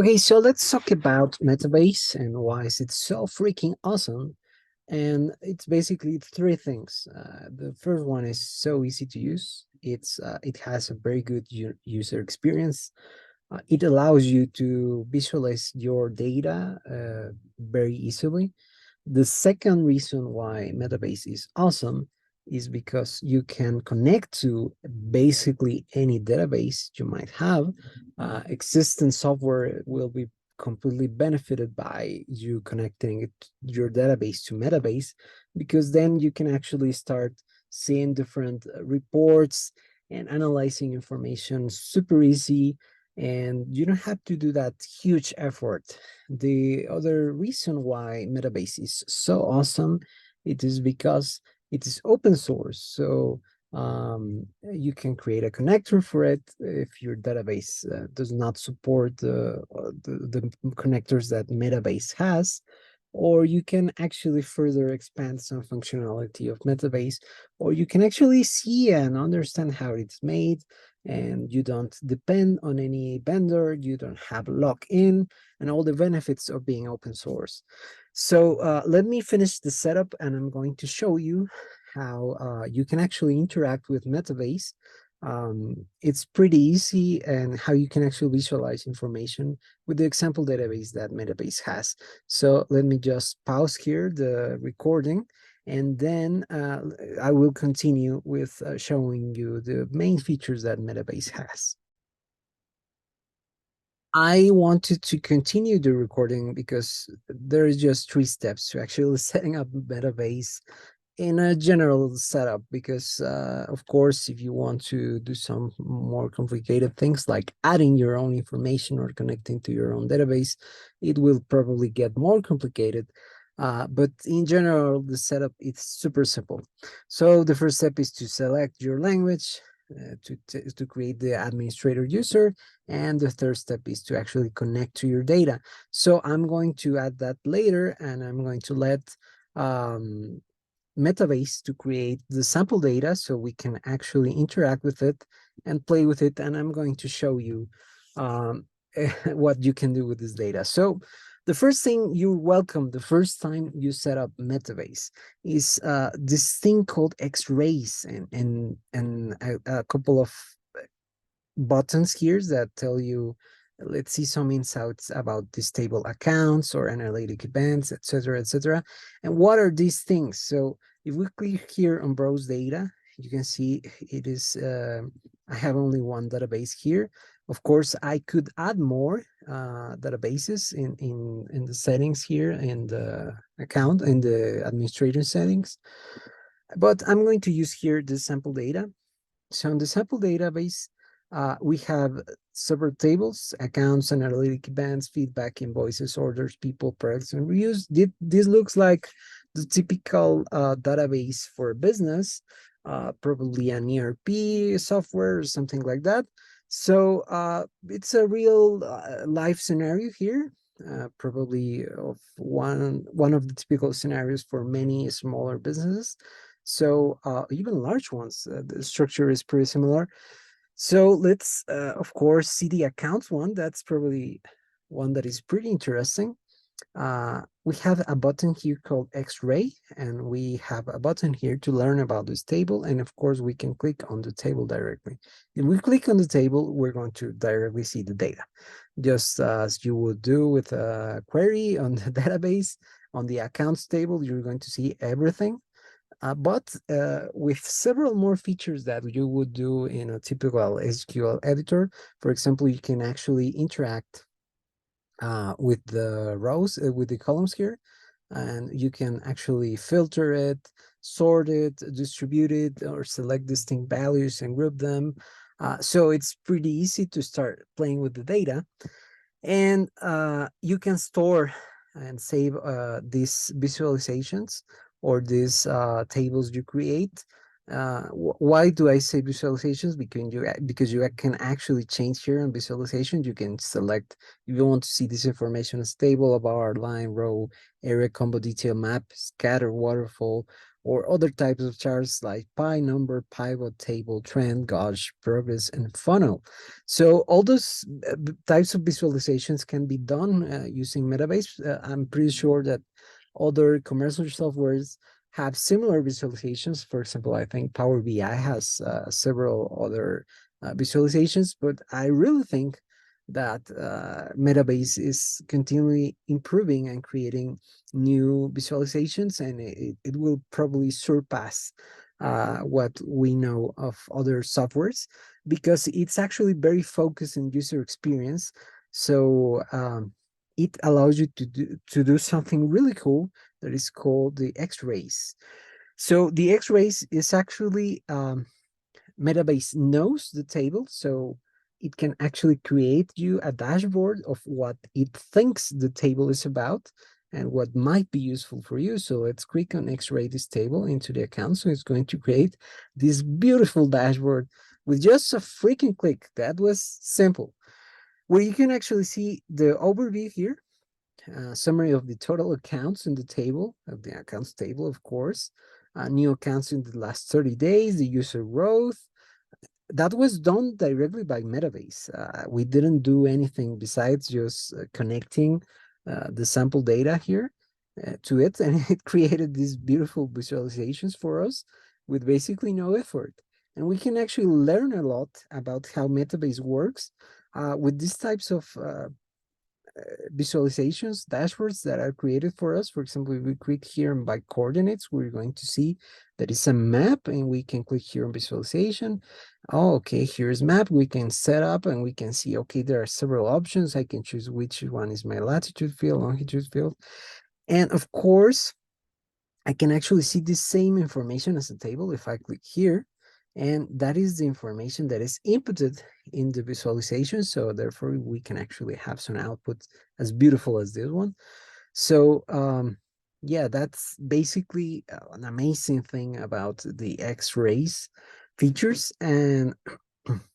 Okay, so let's talk about Metabase and why is it so freaking awesome. And it's basically three things. The first one is so easy to use. It has a very good user experience. It allows you to visualize your data very easily. The second reason why Metabase is awesome is because you can connect to basically any database you might have. Existing software will be completely benefited by you connecting your database to Metabase, because then you can actually start seeing different reports and analyzing information super easy, and you don't have to do that huge effort. The other reason why Metabase is so awesome, it is because it is open source. So you can create a connector for it if your database does not support the connectors that Metabase has, or you can actually further expand some functionality of Metabase, or you can actually see and understand how it's made, and you don't depend on any vendor, you don't have lock-in, and all the benefits of being open source. So let me finish the setup, and I'm going to show you how you can actually interact with Metabase. It's pretty easy, and how you can actually visualize information with the example database that Metabase has. So let me just pause here the recording, and then I will continue with showing you the main features that Metabase has. I wanted to continue the recording because there is just three steps to actually setting up Metabase in a general setup, because of course, if you want to do some more complicated things like adding your own information or connecting to your own database, it will probably get more complicated. But in general, the setup is super simple. So the first step is to select your language, to create the administrator user, and the third step is to actually connect to your data. So I'm going to add that later, and I'm going to let Metabase to create the sample data so we can actually interact with it and play with it. And I'm going to show you what you can do with this data. So the first thing you're welcome the first time you set up Metabase is this thing called X-rays, and a couple of buttons here that tell you, let's see some insights about this table accounts or analytic events, etc., etc. And what are these things? So if we click here on browse data, you can see it is, I have only one database here. Of course, I could add more databases in the settings here, in the account, in the administrator settings. But I'm going to use here the sample data. So in the sample database, we have several tables: accounts, analytic events, feedback, invoices, orders, people, products, and reviews. This looks like the typical database for a business, probably an ERP software or something like that. So it's a real life scenario here, probably of one of the typical scenarios for many smaller businesses. So even large ones, the structure is pretty similar. So let's, of course, see the accounts one. That's probably one that is pretty interesting. We have a button here called X-ray, and we have a button here to learn about this table. And of course, we can click on the table directly. If we click on the table, we're going to directly see the data, just as you would do with a query on the database. On the accounts table, you're going to see everything. But with several more features that you would do in a typical SQL editor. For example, you can actually interact with the rows, with the columns here, and you can actually filter it, sort it, distribute it, or select distinct values and group them. So it's pretty easy to start playing with the data. And you can store and save these visualizations or these tables you create. Why do I say visualizations? Because you can actually change here on visualization. You can select if you want to see this information as table, about line, row, area, combo, detail, map, scatter, waterfall, or other types of charts like pie number, pivot table, trend, gauge, progress, and funnel. So all those types of visualizations can be done using Metabase. I'm pretty sure that other commercial softwares have similar visualizations. For example, I think Power BI has several other visualizations, but I really think that Metabase is continually improving and creating new visualizations, and it will probably surpass what we know of other softwares because it's actually very focused in user experience. So it allows you to do something really cool that is called the X-rays. So the X-rays is actually Metabase knows the table, so it can actually create you a dashboard of what it thinks the table is about and what might be useful for you. So let's click on X-ray this table into the account. So it's going to create this beautiful dashboard with just a freaking click. That was simple. Where you can actually see the overview here, summary of the total accounts in the table, of the accounts table, of course, new accounts in the last 30 days, the user growth. That was done directly by Metabase. We didn't do anything besides just connecting the sample data here to it, and it created these beautiful visualizations for us with basically no effort. And we can actually learn a lot about how Metabase works with these types of visualizations, dashboards that are created for us. For example, if we click here on by coordinates, we're going to see that it's a map, and we can click here on visualization. Oh, okay, here's map. We can set up and we can see, okay, there are several options. I can choose which one is my latitude field, longitude field. And of course, I can actually see the same information as a table if I click here. And that is the information that is inputted in the visualization. So therefore, we can actually have some output as beautiful as this one. So yeah, that's basically an amazing thing about the X-rays features. And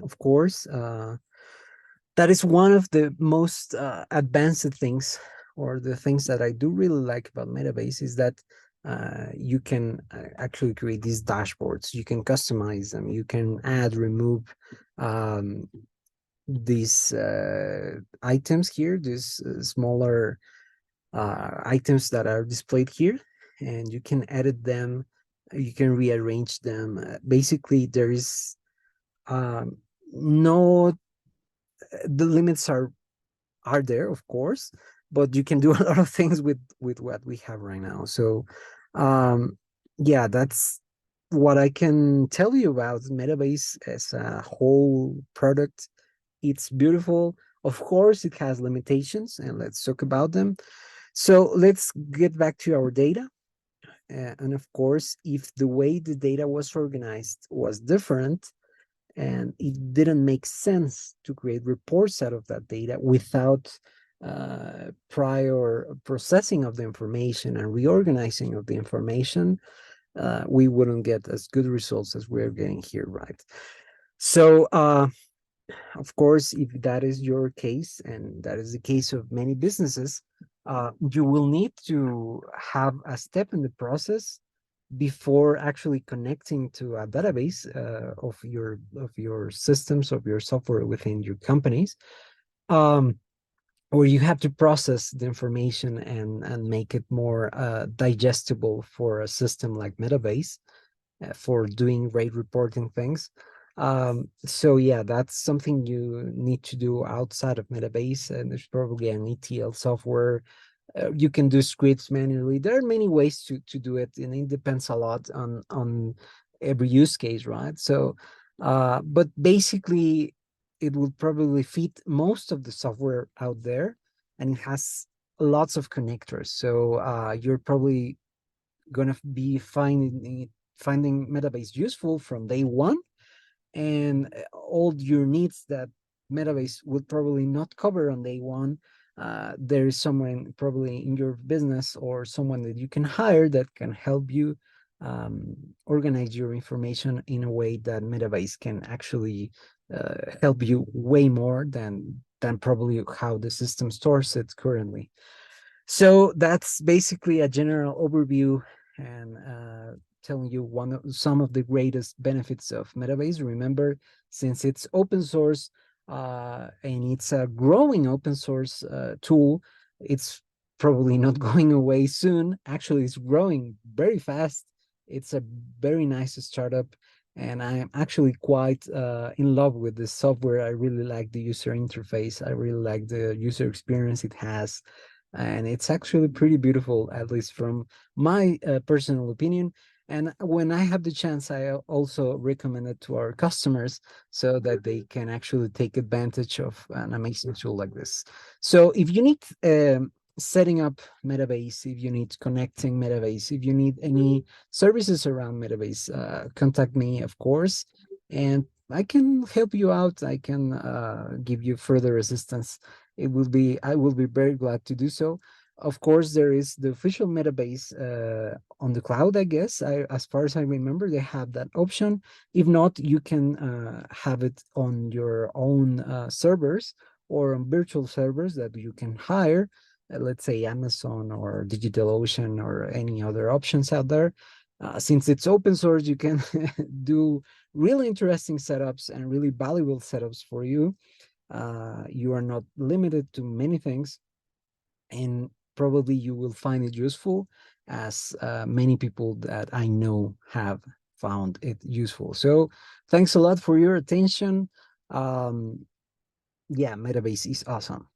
of course, that is one of the most advanced things, or the things that I do really like about Metabase, is that you can actually create these dashboards. You can customize them. You can add, remove um, these items here, these smaller items that are displayed here, and you can edit them. You can rearrange them. Basically, there is no, the limits are there, of course, but you can do a lot of things with what we have right now. So yeah, that's what I can tell you about Metabase as a whole product. It's beautiful. Of course, it has limitations, and let's talk about them. So let's get back to our data. And of course, if the way the data was organized was different, and it didn't make sense to create reports out of that data without prior processing of the information and reorganizing of the information, we wouldn't get as good results as we're getting here, right? So, of course, if that is your case, and that is the case of many businesses, you will need to have a step in the process before actually connecting to a database of your systems, of your software within your companies, where you have to process the information and make it more digestible for a system like Metabase for doing rate reporting things. So yeah, that's something you need to do outside of Metabase, and there's probably an ETL software. You can do scripts manually. There are many ways to do it, and it depends a lot on every use case, right? So, but basically, it will probably fit most of the software out there, and it has lots of connectors. So you're probably gonna be finding Metabase useful from day one, and all your needs that Metabase would probably not cover on day one. There is someone probably in your business or someone that you can hire that can help you organize your information in a way that Metabase can actually help you way more than probably how the system stores it currently. So that's basically a general overview, and telling you some of the greatest benefits of Metabase. Remember, since it's open source and it's a growing open source tool, it's probably not going away soon. Actually, it's growing very fast. It's a very nice startup, and I'm actually quite in love with this software. I really like the user interface. I really like the user experience it has, and it's actually pretty beautiful, at least from my personal opinion. And when I have the chance, I also recommend it to our customers so that they can actually take advantage of an amazing tool like this. So if you need setting up Metabase, if you need connecting Metabase, if you need any services around Metabase, contact me, of course, and I can help you out. I can give you further assistance. I will be very glad to do so. Of course, there is the official Metabase on the cloud, I guess. As far as I remember, they have that option. If not, you can have it on your own servers or on virtual servers that you can hire, let's say Amazon or DigitalOcean or any other options out there. Since it's open source, you can do really interesting setups and really valuable setups for you. You are not limited to many things, and probably you will find it useful, as many people that I know have found it useful. So thanks a lot for your attention. Yeah, Metabase is awesome.